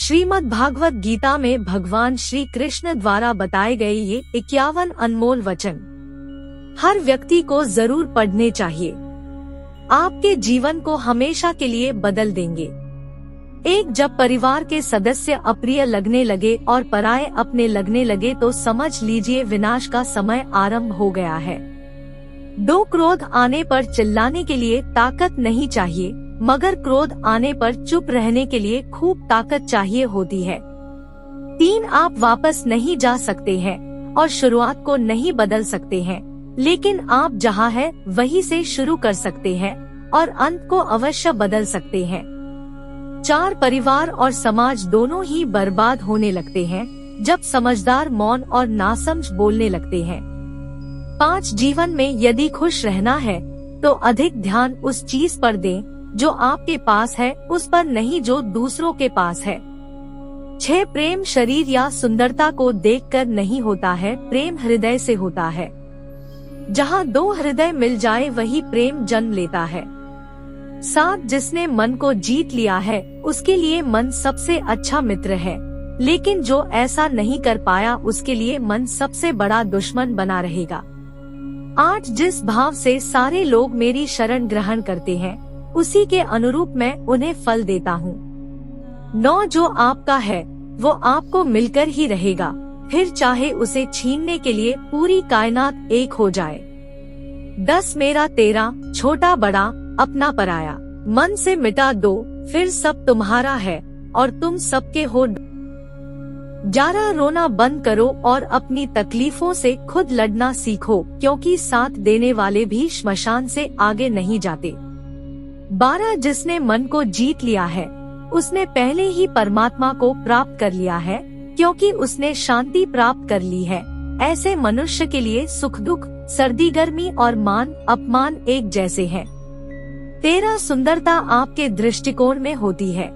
श्रीमद् भागवत गीता में भगवान श्री कृष्ण द्वारा बताए गए ये 51 अनमोल वचन हर व्यक्ति को जरूर पढ़ने चाहिए। आपके जीवन को हमेशा के लिए बदल देंगे। एक जब परिवार के सदस्य अप्रिय लगने लगे और पराये अपने लगने लगे तो समझ लीजिए विनाश का समय आरंभ हो गया है। 2 क्रोध आने पर चिल्लाने के लिए ताकत नहीं चाहिए, मगर क्रोध आने पर चुप रहने के लिए खूब ताकत चाहिए होती है। 3 आप वापस नहीं जा सकते हैं और शुरुआत को नहीं बदल सकते हैं, लेकिन आप जहां हैं वहीं से शुरू कर सकते हैं और अंत को अवश्य बदल सकते हैं। 4 परिवार और समाज दोनों ही बर्बाद होने लगते हैं जब समझदार मौन और नासमझ बोलने लगते हैं। 5 जीवन में यदि खुश रहना है तो अधिक ध्यान उस चीज पर दें जो आपके पास है, उस पर नहीं जो दूसरों के पास है। 6 प्रेम शरीर या सुंदरता को देखकर नहीं होता है, प्रेम हृदय से होता है। जहाँ 2 हृदय मिल जाए वही प्रेम जन्म लेता है। 7 जिसने मन को जीत लिया है उसके लिए मन सबसे अच्छा मित्र है, लेकिन जो ऐसा नहीं कर पाया उसके लिए मन सबसे बड़ा दुश्मन बना रहेगा। 8 जिस भाव से सारे लोग मेरी शरण ग्रहण करते हैं उसी के अनुरूप मैं उन्हें फल देता हूँ। 9 जो आपका है वो आपको मिलकर ही रहेगा, फिर चाहे उसे छीनने के लिए पूरी कायनात एक हो जाए। 10 मेरा तेरा, छोटा बड़ा अपना पराया मन से मिटा दो, फिर सब तुम्हारा है और तुम सबके हो। 11 रोना बंद करो और अपनी तकलीफों से खुद लड़ना सीखो, क्योंकि साथ देने वाले भी श्मशान से आगे नहीं जाते। 12 जिसने मन को जीत लिया है उसने पहले ही परमात्मा को प्राप्त कर लिया है, क्योंकि उसने शांति प्राप्त कर ली है। ऐसे मनुष्य के लिए सुख दुख, सर्दी गर्मी और मान अपमान एक जैसे हैं। 13 सुंदरता आपके दृष्टिकोण में होती है।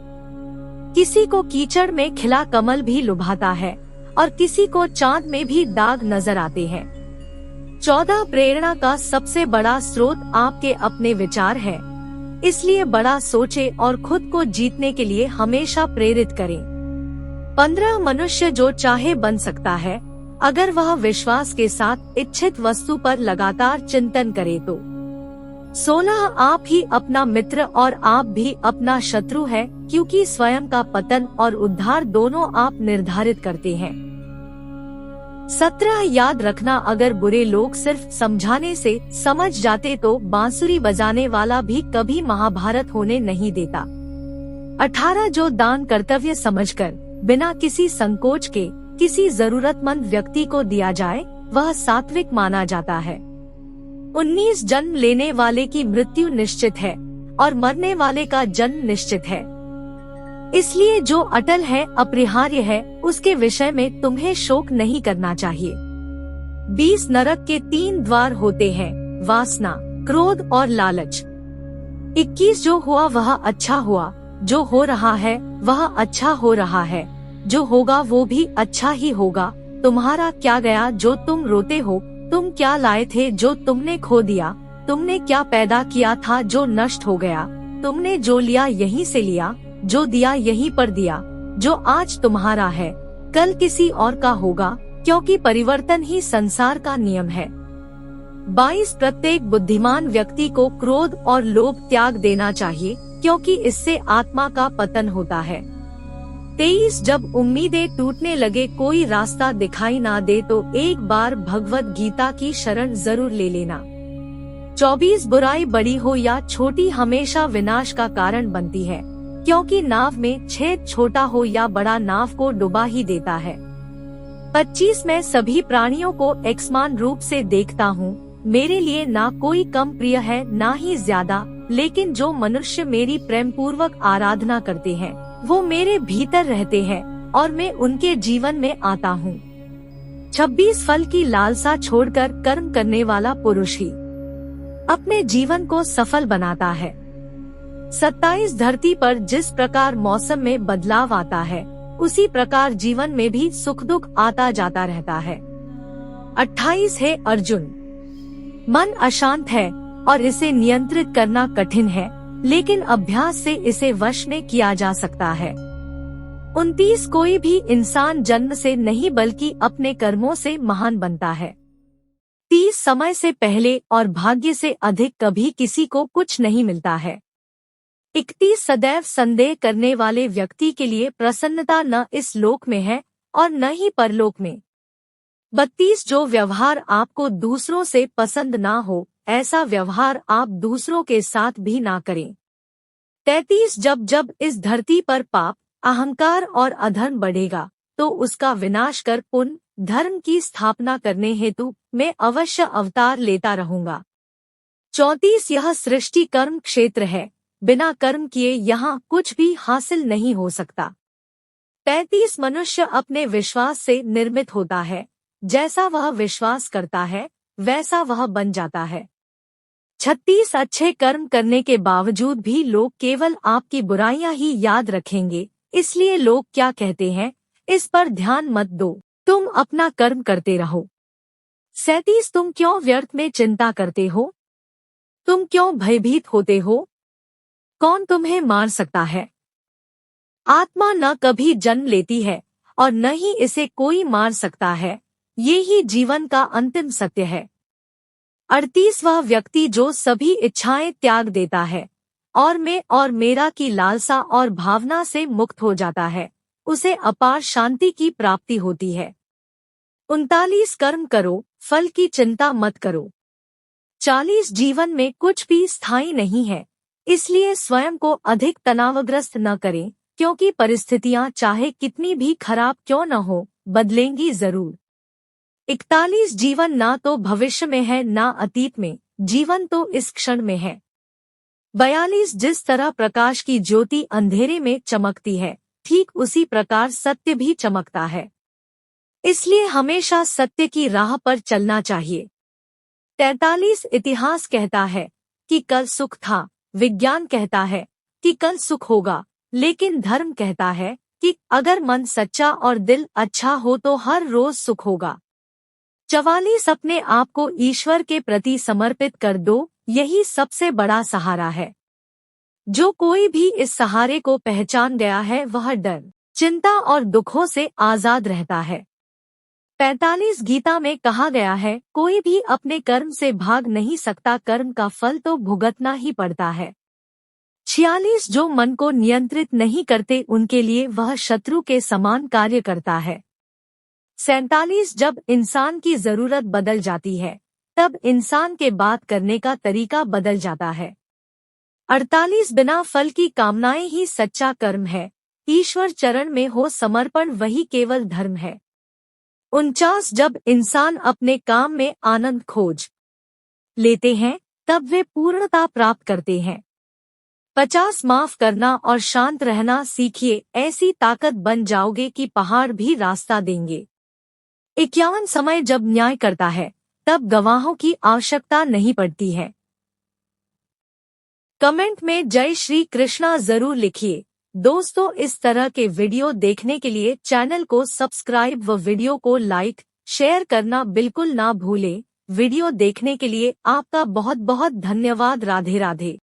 किसी को कीचड़ में खिला कमल भी लुभाता है और किसी को चांद में भी दाग नजर आते हैं। 14 प्रेरणा का सबसे बड़ा स्रोत आपके अपने विचार है, इसलिए बड़ा सोचे और खुद को जीतने के लिए हमेशा प्रेरित करें। 15 मनुष्य जो चाहे बन सकता है अगर वह विश्वास के साथ इच्छित वस्तु पर लगातार चिंतन करे तो। 16 आप ही अपना मित्र और आप भी अपना शत्रु है, क्योंकि स्वयं का पतन और उद्धार दोनों आप निर्धारित करते हैं। 17 याद रखना अगर बुरे लोग सिर्फ समझाने से समझ जाते तो बांसुरी बजाने वाला भी कभी महाभारत होने नहीं देता। 18 जो दान कर्तव्य समझकर बिना किसी संकोच के किसी जरूरतमंद व्यक्ति को दिया जाए वह सात्विक माना जाता है। 19 जन्म लेने वाले की मृत्यु निश्चित है और मरने वाले का जन्म निश्चित है, इसलिए जो अटल है अपरिहार्य है उसके विषय में तुम्हें शोक नहीं करना चाहिए। 20 नरक के 3 द्वार होते हैं, वासना, क्रोध और लालच। 21 जो हुआ वह अच्छा हुआ, जो हो रहा है वह अच्छा हो रहा है, जो होगा वो भी अच्छा ही होगा। तुम्हारा क्या गया जो तुम रोते हो, तुम क्या लाए थे जो तुमने खो दिया, तुमने क्या पैदा किया था जो नष्ट हो गया, तुमने जो लिया यहीं से लिया, जो दिया यहीं पर दिया। जो आज तुम्हारा है कल किसी और का होगा, क्योंकि परिवर्तन ही संसार का नियम है। 22 प्रत्येक बुद्धिमान व्यक्ति को क्रोध और लोभ त्याग देना चाहिए, क्योंकि इससे आत्मा का पतन होता है। 23 जब उम्मीदें टूटने लगे, कोई रास्ता दिखाई ना दे तो एक बार भगवत गीता की शरण जरूर ले लेना। 24 बुराई बड़ी हो या छोटी हमेशा विनाश का कारण बनती है, क्योंकि नाव में छेद छोटा हो या बड़ा नाव को डुबा ही देता है। 25 मैं सभी प्राणियों को एकसमान रूप से देखता हूँ, मेरे लिए ना कोई कम प्रिय है ना ही ज्यादा, लेकिन जो मनुष्य मेरी प्रेम पूर्वक आराधना करते हैं वो मेरे भीतर रहते हैं और मैं उनके जीवन में आता हूँ। 26 फल की लालसा छोड़कर कर्म करने वाला पुरुष ही अपने जीवन को सफल बनाता है। 27 धरती पर जिस प्रकार मौसम में बदलाव आता है उसी प्रकार जीवन में भी सुख दुख आता जाता रहता है। 28 है अर्जुन, मन अशांत है और इसे नियंत्रित करना कठिन है, लेकिन अभ्यास से इसे वश में किया जा सकता है। 29 कोई भी इंसान जन्म से नहीं बल्कि अपने कर्मों से महान बनता है। 30 समय से पहले और भाग्य से अधिक कभी किसी को कुछ नहीं मिलता है। 31 सदैव संदेह करने वाले व्यक्ति के लिए प्रसन्नता न इस लोक में है और न ही परलोक में। 32 जो व्यवहार आपको दूसरों से पसंद ना हो, ऐसा व्यवहार आप दूसरों के साथ भी ना करें। 33 जब जब इस धरती पर पाप, अहंकार और अधर्म बढ़ेगा, तो उसका विनाश कर पुण्य, धर्म की स्थापना करने हेतु मैं अवश्य अवतार लेता रहूंगा। 34 यह सृष्टि कर्म क्षेत्र है, बिना कर्म किए यहाँ कुछ भी हासिल नहीं हो सकता। 35 मनुष्य अपने विश्वास से निर्मित होता है, जैसा वह विश्वास करता है वैसा वह बन जाता है। 36 अच्छे कर्म करने के बावजूद भी लोग केवल आपकी बुराइयां ही याद रखेंगे, इसलिए लोग क्या कहते हैं इस पर ध्यान मत दो, तुम अपना कर्म करते रहो। 37 तुम क्यों व्यर्थ में चिंता करते हो? तुम क्यों भयभीत होते हो? कौन तुम्हें मार सकता है? आत्मा न कभी जन्म लेती है और न ही इसे कोई मार सकता है, ये ही जीवन का अंतिम सत्य है। 38 वह व्यक्ति जो सभी इच्छाएं त्याग देता है और मैं और मेरा की लालसा और भावना से मुक्त हो जाता है, उसे अपार शांति की प्राप्ति होती है। 39 कर्म करो, फल की चिंता मत करो। 40 जीवन में कुछ भी स्थायी नहीं है, इसलिए स्वयं को अधिक तनावग्रस्त न करें, क्योंकि परिस्थितियां चाहे कितनी भी खराब क्यों न हो, बदलेंगी जरूर। 41 जीवन ना तो भविष्य में है ना अतीत में, जीवन तो इस क्षण में है। 42 जिस तरह प्रकाश की ज्योति अंधेरे में चमकती है, ठीक उसी प्रकार सत्य भी चमकता है, इसलिए हमेशा सत्य की राह पर चलना चाहिए। 43 इतिहास कहता है कि कल सुख था, विज्ञान कहता है कि कल सुख होगा, लेकिन धर्म कहता है कि अगर मन सच्चा और दिल अच्छा हो तो हर रोज सुख होगा। 44 अपने आप को ईश्वर के प्रति समर्पित कर दो, यही सबसे बड़ा सहारा है। जो कोई भी इस सहारे को पहचान गया है वह डर, चिंता और दुखों से आजाद रहता है। 45 गीता में कहा गया है, कोई भी अपने कर्म से भाग नहीं सकता, कर्म का फल तो भुगतना ही पड़ता है। 46 जो मन को नियंत्रित नहीं करते उनके लिए वह शत्रु के समान कार्य करता है। 47 जब इंसान की जरूरत बदल जाती है, तब इंसान के बात करने का तरीका बदल जाता है। 48 बिना फल की कामनाएं ही सच्चा कर्म है, ईश्वर चरण में हो समर्पण वही केवल धर्म है। 49 जब इंसान अपने काम में आनंद खोज लेते हैं, तब वे पूर्णता प्राप्त करते हैं। 50 माफ करना और शांत रहना सीखिए, ऐसी ताकत बन जाओगे कि पहाड़ भी रास्ता देंगे। 51 समय जब न्याय करता है, तब गवाहों की आवश्यकता नहीं पड़ती है। कमेंट में जय श्री कृष्णा जरूर लिखिए। दोस्तों, इस तरह के वीडियो देखने के लिए चैनल को सब्सक्राइब व वीडियो को लाइक, शेयर करना बिल्कुल ना भूलें। वीडियो देखने के लिए आपका बहुत बहुत धन्यवाद। राधे राधे।